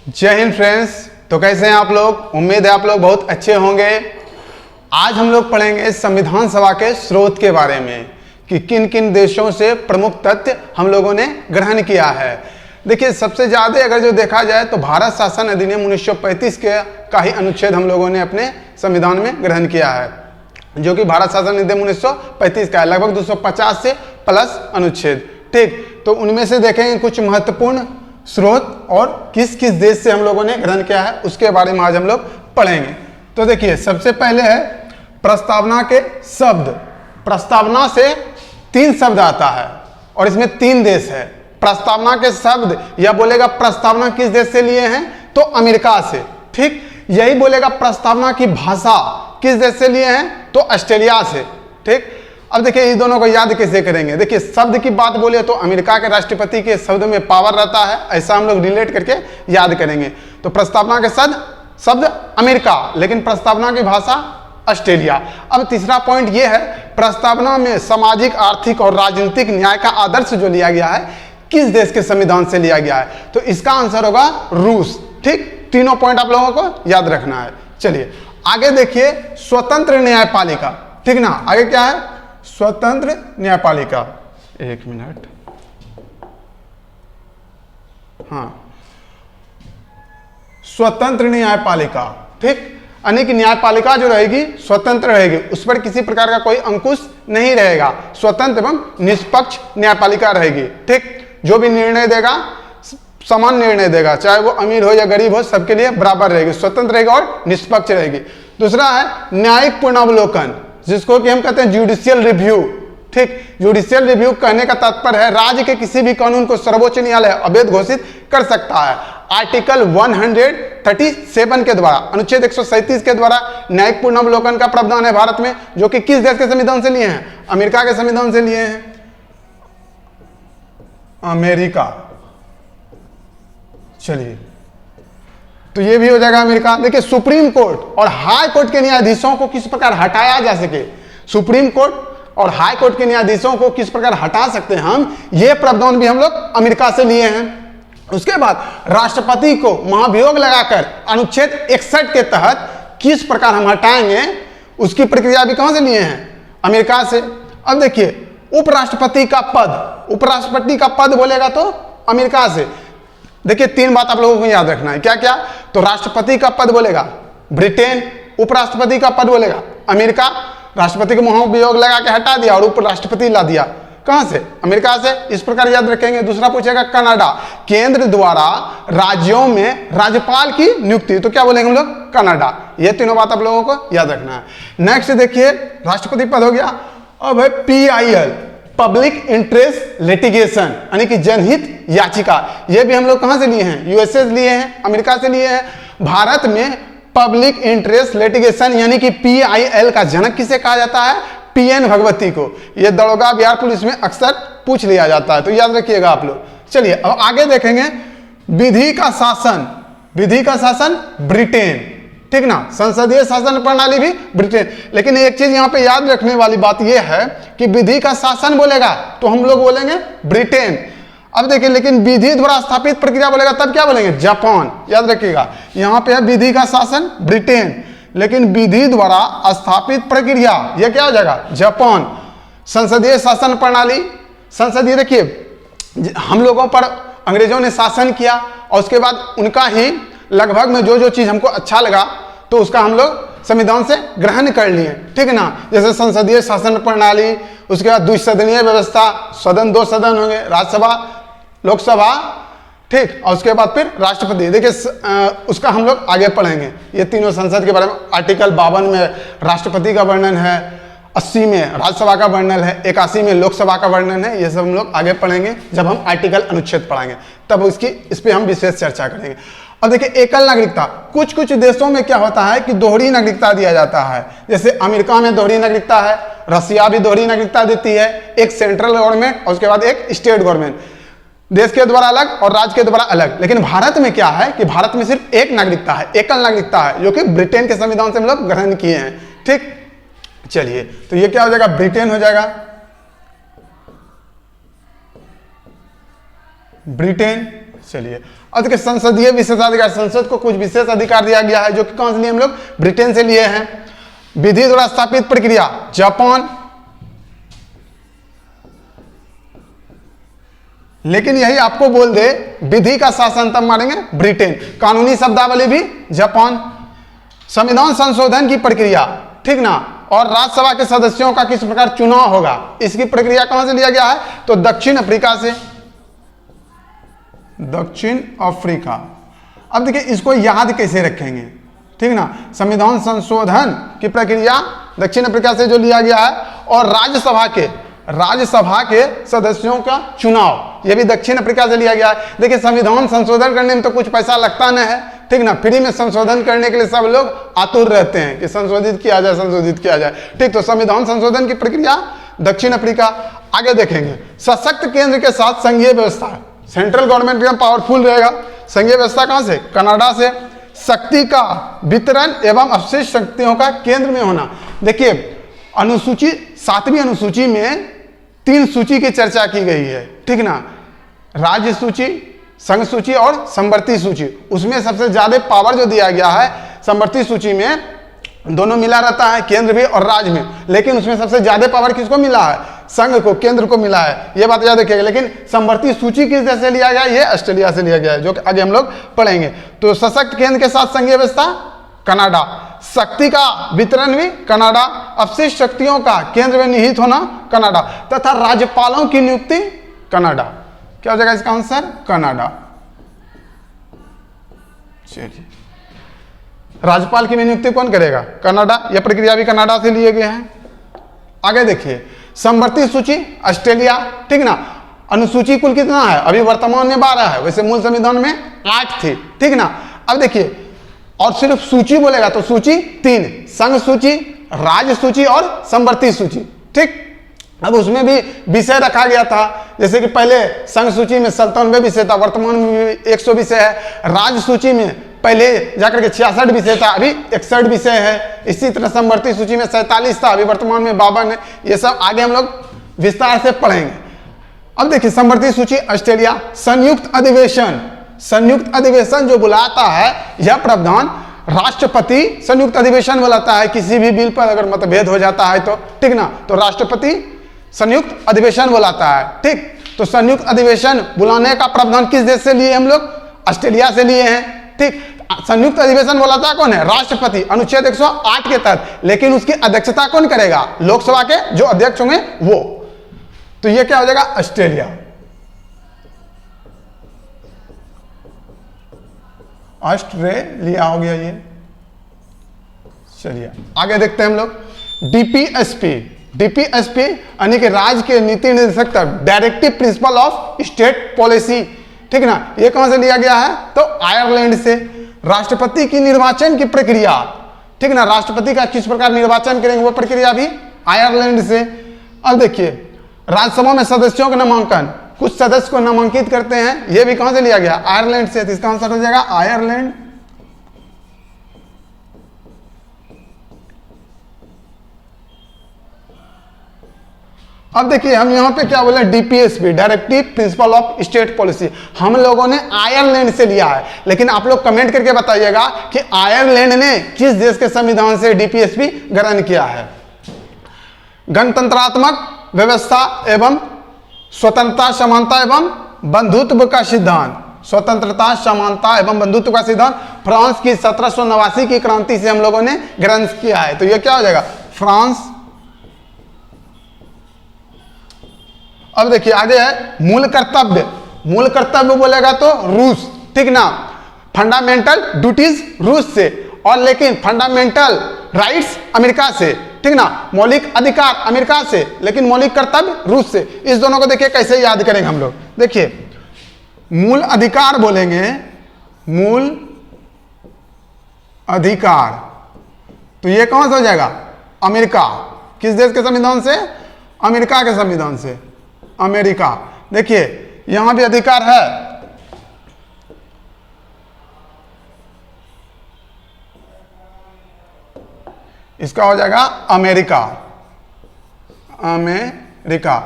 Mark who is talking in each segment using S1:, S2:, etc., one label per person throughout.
S1: जय हिंद फ्रेंड्स। तो कैसे हैं आप लोग? उम्मीद है आप लोग बहुत अच्छे होंगे। आज हम लोग पढ़ेंगे संविधान सभा के स्रोत के बारे में कि किन किन देशों से प्रमुख तथ्य हम लोगों ने ग्रहण किया है। देखिए, सबसे ज़्यादा अगर जो देखा जाए तो भारत शासन अधिनियम 1935 के का ही अनुच्छेद हम लोगों ने अपने संविधान में ग्रहण किया है, जो कि भारत शासन अधिनियम 1935 का है। लगभग 250 से प्लस अनुच्छेद। ठीक, तो उनमें से देखेंगे कुछ महत्वपूर्ण स्रोत और किस किस देश से हम लोगों ने ग्रहण किया है, उसके बारे में आज हम लोग पढ़ेंगे। तो देखिए, सबसे पहले है प्रस्तावना के शब्द। प्रस्तावना से 3 शब्द आता है और इसमें 3 देश है। प्रस्तावना के शब्द या बोलेगा प्रस्तावना किस देश से लिए हैं, तो अमेरिका से। ठीक, यही बोलेगा प्रस्तावना की भाषा किस देश से लिए हैं, तो ऑस्ट्रेलिया से। ठीक, अब देखिए इस दोनों को याद कैसे करेंगे। देखिए, शब्द की बात बोले तो अमेरिका के राष्ट्रपति के शब्द में पावर रहता है, ऐसा हम लोग रिलेट करके याद करेंगे। तो प्रस्तावना के शब्द अमेरिका, लेकिन प्रस्तावना की भाषा ऑस्ट्रेलिया। अब तीसरा पॉइंट ये है, प्रस्तावना में सामाजिक, आर्थिक और राजनीतिक न्याय का आदर्श जो लिया गया है किस देश के संविधान से लिया गया है, तो इसका आंसर होगा रूस। ठीक, तीनों पॉइंट आप लोगों को याद रखना है। चलिए आगे देखिए, स्वतंत्र न्यायपालिका। ठीक ना, आगे क्या है? स्वतंत्र न्यायपालिका। एक मिनट, हाँ, स्वतंत्र न्यायपालिका। ठीक, यानी कि न्यायपालिका जो रहेगी स्वतंत्र रहेगी, उस पर किसी प्रकार का कोई अंकुश नहीं रहेगा। स्वतंत्र एवं निष्पक्ष न्यायपालिका रहेगी। ठीक, जो भी निर्णय देगा समान निर्णय देगा, चाहे वो अमीर हो या गरीब हो, सबके लिए बराबर रहेगी, स्वतंत्र रहेगी और निष्पक्ष रहेगी। दूसरा है न्यायिक पुनर्वलोकन, जिसको कि हम कहते हैं जुडिशियल रिव्यू। ठीक, जुडिशियल रिव्यू कहने का तात्पर्य है राज्य के किसी भी कानून को सर्वोच्च न्यायालय अवैध घोषित कर सकता है। आर्टिकल 137 के द्वारा, अनुच्छेद 137 के द्वारा न्यायिक पुनर्वलोकन का प्रावधान है भारत में, जो कि किस देश के संविधान से लिए हैं? अमेरिका के संविधान से लिए हैं। अमेरिका। चलिए, तो ये भी हो जाएगा अमेरिका। देखिए, सुप्रीम कोर्ट और हाई कोर्ट के न्यायाधीशों को किस प्रकार हटाया जा सके, सुप्रीम कोर्ट और हाई कोर्ट के न्यायाधीशों को किस प्रकार हटा सकते हैं हम, ये प्रावधान भी हम लोग अमेरिका से लिए हैं। उसके बाद राष्ट्रपति को महाभियोग लगाकर अनुच्छेद 61 के तहत किस प्रकार हम हटाएंगे, उसकी प्रक्रिया भी कहां से लिए हैं? अमेरिका से। अब देखिए, उपराष्ट्रपति का पद, उपराष्ट्रपति का पद बोलेगा तो अमेरिका से। देखिए, 3 बात आप लोगों को याद रखना है। क्या क्या? तो राष्ट्रपति का पद बोलेगा ब्रिटेन, उपराष्ट्रपति का पद बोलेगा अमेरिका। राष्ट्रपति को महाभियोग लगा के हटा दिया और उपराष्ट्रपति ला दिया, कहां से? अमेरिका से। इस प्रकार याद रखेंगे। दूसरा पूछेगा कनाडा, केंद्र द्वारा राज्यों में राज्यपाल की नियुक्ति, तो क्या बोलेंगे हम लोग? कनाडा। ये तीनों बात आप लोगों को याद रखना है। नेक्स्ट देखिए, राष्ट्रपति पद हो गया। अब है PIL, पब्लिक इंटरेस्ट लिटिगेशन, यानी कि जनहित याचिका। ये भी हम लोग कहां से लिए हैं? यूएसए से लिए हैं, अमेरिका से लिए हैं। भारत में पब्लिक इंटरेस्ट लिटिगेशन यानी कि PIL का जनक किसे कहा जाता है? PN भगवती को। ये दरोगा, बिहार पुलिस में अक्सर पूछ लिया जाता है, तो याद रखिएगा आप लोग। चलिए अब आगे देखेंगे, विधि का शासन। विधि का शासन ब्रिटेन। ठीक ना, संसदीय शासन प्रणाली भी ब्रिटेन। लेकिन एक चीज यहां पे याद रखने वाली बात यह है कि विधि का शासन बोलेगा तो हम लोग बोलेंगे ब्रिटेन। अब देखिए, लेकिन विधि द्वारा स्थापित प्रक्रिया बोलेगा तब क्या बोलेंगे? जापान। याद रखिएगा, यहां पे है विधि का शासन ब्रिटेन, लेकिन विधि द्वारा स्थापित प्रक्रिया यह क्या हो जाएगा? जापान। संसदीय शासन प्रणाली, संसदीय, देखिए हम लोगों पर अंग्रेजों ने शासन किया और उसके बाद उनका ही लगभग में जो जो चीज हमको अच्छा लगा तो उसका हम लोग संविधान से ग्रहण कर लिए। ठीक है ना, जैसे संसदीय शासन प्रणाली, उसके बाद द्विसदनीय व्यवस्था, सदन 2 सदन होंगे, राज्यसभा, लोकसभा। ठीक, और उसके बाद फिर राष्ट्रपति। देखिए उसका हम लोग आगे पढ़ेंगे, ये तीनों संसद के बारे में। आर्टिकल 52 में राष्ट्रपति का वर्णन है, 80 में राज्यसभा का वर्णन है, 81 में लोकसभा का वर्णन है। ये सब हम लोग आगे पढ़ेंगे जब हम आर्टिकल अनुच्छेद पढ़ेंगे, तब इस पे हम विशेष चर्चा करेंगे। अब देखिए, एकल नागरिकता। कुछ कुछ देशों में क्या होता है कि दोहरी नागरिकता दिया जाता है, जैसे अमेरिका में दोहरी नागरिकता है, रसिया भी दोहरी नागरिकता देती है, एक सेंट्रल गवर्नमेंट और उसके बाद एक स्टेट गवर्नमेंट, देश के द्वारा अलग और राज्य के द्वारा अलग। लेकिन भारत में क्या है कि भारत में सिर्फ एक नागरिकता है, एकल नागरिकता है, जो कि ब्रिटेन के संविधान से हम लोग ग्रहण किए हैं। ठीक, चलिए, तो ये क्या हो जाएगा? ब्रिटेन हो जाएगा। ब्रिटेन चलिए, अब देखिए संसदीय विशेषाधिकार, संसद को कुछ विशेष अधिकार दिया गया है जो कि कौन से लिए हम लोग ब्रिटेन से लिए हैं। विधि द्वारा स्थापित प्रक्रिया जापान, लेकिन यही आपको बोल दे विधि का शासन तब मानेंगे ब्रिटेन। कानूनी शब्दावली भी जापान। संविधान संशोधन की प्रक्रिया, ठीक ना, और राज्यसभा के सदस्यों का किस प्रकार चुनाव होगा, इसकी प्रक्रिया कहां से लिया गया है, तो दक्षिण अफ्रीका से। दक्षिण अफ्रीका। अब देखिए इसको याद कैसे रखेंगे, ठीक ना, संविधान संशोधन की प्रक्रिया दक्षिण अफ्रीका से जो लिया गया है, और राज्यसभा के सदस्यों का चुनाव, यह भी दक्षिण अफ्रीका से लिया गया है। देखिए संविधान संशोधन करने में तो कुछ पैसा लगता नहीं है, ठीक ना, फ्री में संशोधन करने के लिए सब लोग आतुर रहते हैं कि संशोधित किया जाए, संशोधित किया जाए, ठीक। तो संविधान संशोधन की प्रक्रिया दक्षिण अफ्रीका। आगे देखेंगे सशक्त केंद्र के साथ संघीय व्यवस्था, सेंट्रल गवर्नमेंट का पावरफुल रहेगा। संघीय व्यवस्था कहां से, कनाडा से। शक्ति का वितरण एवं अवशिष्ट शक्तियों का केंद्र में होना। देखिए अनुसूची 7वीं अनुसूची में 3 सूची की चर्चा की गई है, ठीक ना, राज्य सूची, संघ सूची और समवर्ती सूची। उसमें सबसे ज्यादा पावर जो दिया गया है समवर्ती सूची में, दोनों मिला रहता है, केंद्र भी और राज्य में, लेकिन उसमें सबसे ज्यादा पावर किसको मिला है, संघ को, केंद्र को मिला है, ये बात याद रखिएगा। लेकिन समवर्ती सूची किस देश से लिया गया, ये ऑस्ट्रेलिया से लिया गया है, जो कि आगे हम लोग पढ़ेंगे। तो सशक्त केंद्र के साथ संघीय व्यवस्था कनाडा, शक्ति का वितरण भी कनाडा, अवशिष्ट शक्तियों का केंद्र में निहित होना कनाडा, तथा राज्यपालों की नियुक्ति कनाडा। क्या हो जाएगा इसका आंसर, कनाडा। चलिए, राज्यपाल की नियुक्ति कौन करेगा, कनाडा। यह प्रक्रिया भी कनाडा से लिए गए हैं। आगे देखिए समवर्ती सूची ऑस्ट्रेलिया, ठीक ना। अनुसूची कुल कितना है, अभी वर्तमान में 12 है, वैसे मूल संविधान में 8 थी, ठीक ना। अब देखिए और सिर्फ सूची बोलेगा तो सूची 3, संघ सूची, राज्य सूची और समवर्ती सूची, ठीक। अब उसमें भी विषय रखा गया था, जैसे कि पहले संघ सूची में 97 विषय था, वर्तमान में 100 विषय है। राज्य सूची में पहले जाकर के 66 विषय था, अभी 61 विषय है। इसी तरह समवर्ती सूची में 47 था, अभी वर्तमान में 52 है। ये सब आगे हम लोग विस्तार से पढ़ेंगे। अब देखिए समवर्ती सूची ऑस्ट्रेलिया। संयुक्त अधिवेशन, संयुक्त अधिवेशन जो बुलाता है, यह प्रावधान राष्ट्रपति संयुक्त अधिवेशन बुलाता है, किसी भी बिल पर अगर मतभेद हो जाता है तो, ठीक ना, तो राष्ट्रपति संयुक्त अधिवेशन बुलाता है, ठीक। तो संयुक्त अधिवेशन बुलाने का प्रावधान किस देश से लिए हम लोग, ऑस्ट्रेलिया से लिए हैं, ठीक। संयुक्त अधिवेशन बुलाता कौन है, राष्ट्रपति, अनुच्छेद 108 के तहत। लेकिन उसकी अध्यक्षता कौन करेगा, लोकसभा के जो अध्यक्ष होंगे वो। तो ये क्या हो जाएगा, ऑस्ट्रेलिया। ऑस्ट्रेलिया हो गया ये। चलिए आगे देखते हैं हम लोग डीपीएसपी। डीपीएसपी यानी कि राज्य के नीति निर्देशक तक, directive principle of state policy, ठीक ना। ये कहां से लिया गया है, तो आयरलैंड से। राष्ट्रपति की निर्वाचन की प्रक्रिया, ठीक ना, राष्ट्रपति का किस प्रकार निर्वाचन करेंगे वो प्रक्रिया भी आयरलैंड से। अब देखिए राज्यसभा में सदस्यों का नामांकन, कुछ सदस्य को नामांकित करते हैं, यह भी कहां से लिया गया, आयरलैंड से। तो इसका आंसर हो जाएगा आयरलैंड। अब देखिए हम यहां पे क्या बोले, DPSP, directive principle of state policy, हम लोगों ने आयरलैंड से लिया है। लेकिन आप लोग कमेंट करके बताइएगा कि आयरलैंड ने किस देश के संविधान से डीपीएसपी ग्रहण किया है। गणतंत्रात्मक व्यवस्था एवं स्वतंत्रता, समानता एवं बंधुत्व का सिद्धांत, स्वतंत्रता, समानता एवं बंधुत्व का सिद्धांत फ्रांस की 1789 की क्रांति से हम लोगों ने ग्रहण किया है। तो यह क्या हो जाएगा, फ्रांस। अब देखिए आगे है मूल कर्तव्य। मूल कर्तव्य बोलेगा तो रूस, ठीक ना। फंडामेंटल ड्यूटीज रूस से, और लेकिन फंडामेंटल राइट्स अमेरिका से, ठीक ना। मौलिक अधिकार अमेरिका से, लेकिन मौलिक कर्तव्य रूस से। इस दोनों को देखिए कैसे याद करेंगे हम लोग। देखिए मूल अधिकार बोलेंगे, मूल अधिकार, तो ये कहां से हो जाएगा, अमेरिका। किस देश के संविधान से, अमेरिका के संविधान से, अमेरिका। देखिए यहां भी अधिकार है, इसका हो जाएगा अमेरिका, अमेरिका।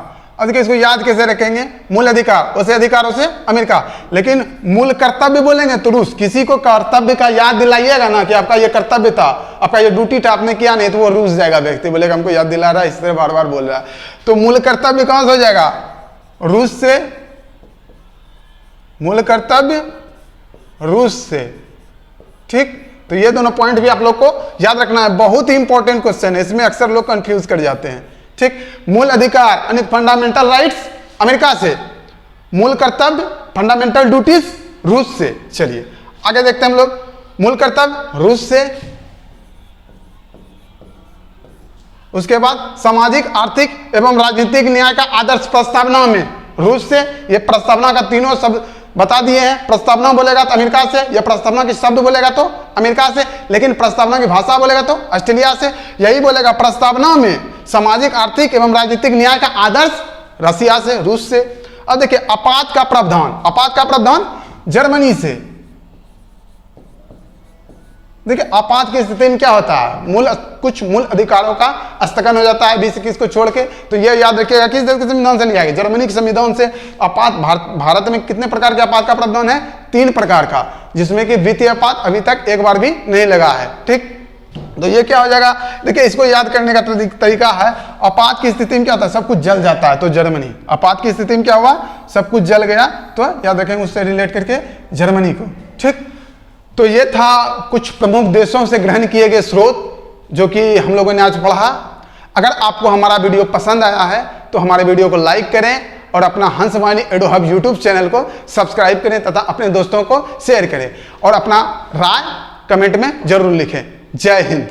S1: अब देखिए इसको याद कैसे रखेंगे, मूल अधिकार उसे अधिकारों से अमेरिका, लेकिन मूल कर्तव्य बोलेंगे तो रूस। किसी को कर्तव्य का याद दिलाइएगा ना कि आपका ये कर्तव्य था, आपका ये ड्यूटी था, आपने किया नहीं, तो वो रूस जाएगा व्यक्ति, बोलेगा हमको याद दिला रहा है, इस तरह बार बार बोल रहा है। तो मूल कर्तव्य कहां से हो जाएगा, रूस से, मूल कर्तव्य रूस से, ठीक। तो ये दोनों पॉइंट भी आप लोग को याद रखना है, बहुत ही इंपॉर्टेंट क्वेश्चन है, इसमें अक्सर लोग कंफ्यूज कर जाते हैं, ठीक। मूल अधिकार यानी फंडामेंटल राइट्स अमेरिका से, मूल कर्तव्य फंडामेंटल ड्यूटीज रूस से। चलिए आगे देखते हैं हम लोग, मूल कर्तव्य रूस से, उसके बाद सामाजिक आर्थिक एवं राजनीतिक न्याय का आदर्श प्रस्तावना में रूस से। ये प्रस्तावना का तीनों शब्द बता दिए हैं, प्रस्तावना बोलेगा तो अमेरिका से, या प्रस्तावना के शब्द बोलेगा तो अमेरिका से, लेकिन प्रस्तावना की भाषा बोलेगा तो ऑस्ट्रेलिया से। यही बोलेगा प्रस्तावना में सामाजिक आर्थिक एवं राजनीतिक न्याय का आदर्श रसिया से, रूस से। अब देखिए आपात का प्रावधान, आपात का प्रावधान जर्मनी से। देखिए आपात की स्थिति में क्या होता है, कुछ मूल अधिकारों का स्थगन हो जाता है 2021 को छोड़ के। तो ये याद रखिएगा किस देश के संविधान से लिया गया, जर्मनी के संविधान से। आपात भारत में कितने प्रकार के आपात का प्रावधान है, 3 प्रकार का, जिसमें कि द्वितीय आपात अभी तक एक बार भी नहीं लगा है, ठीक। तो ये क्या हो जाएगा, देखिए इसको याद करने का तरीका है, आपात की स्थिति में क्या होता है, सब कुछ जल जाता है, तो जर्मनी। आपात की स्थिति में क्या हुआ, सब कुछ जल गया, तो याद रखेंगे उससे रिलेट करके जर्मनी को, ठीक। तो ये था कुछ प्रमुख देशों से ग्रहण किए गए स्रोत जो कि हम लोगों ने आज पढ़ा। अगर आपको हमारा वीडियो पसंद आया है तो हमारे वीडियो को लाइक करें और अपना हंसवाणी एडोहब यूट्यूब चैनल को सब्सक्राइब करें तथा अपने दोस्तों को शेयर करें और अपना राय कमेंट में जरूर लिखें। जय हिंद।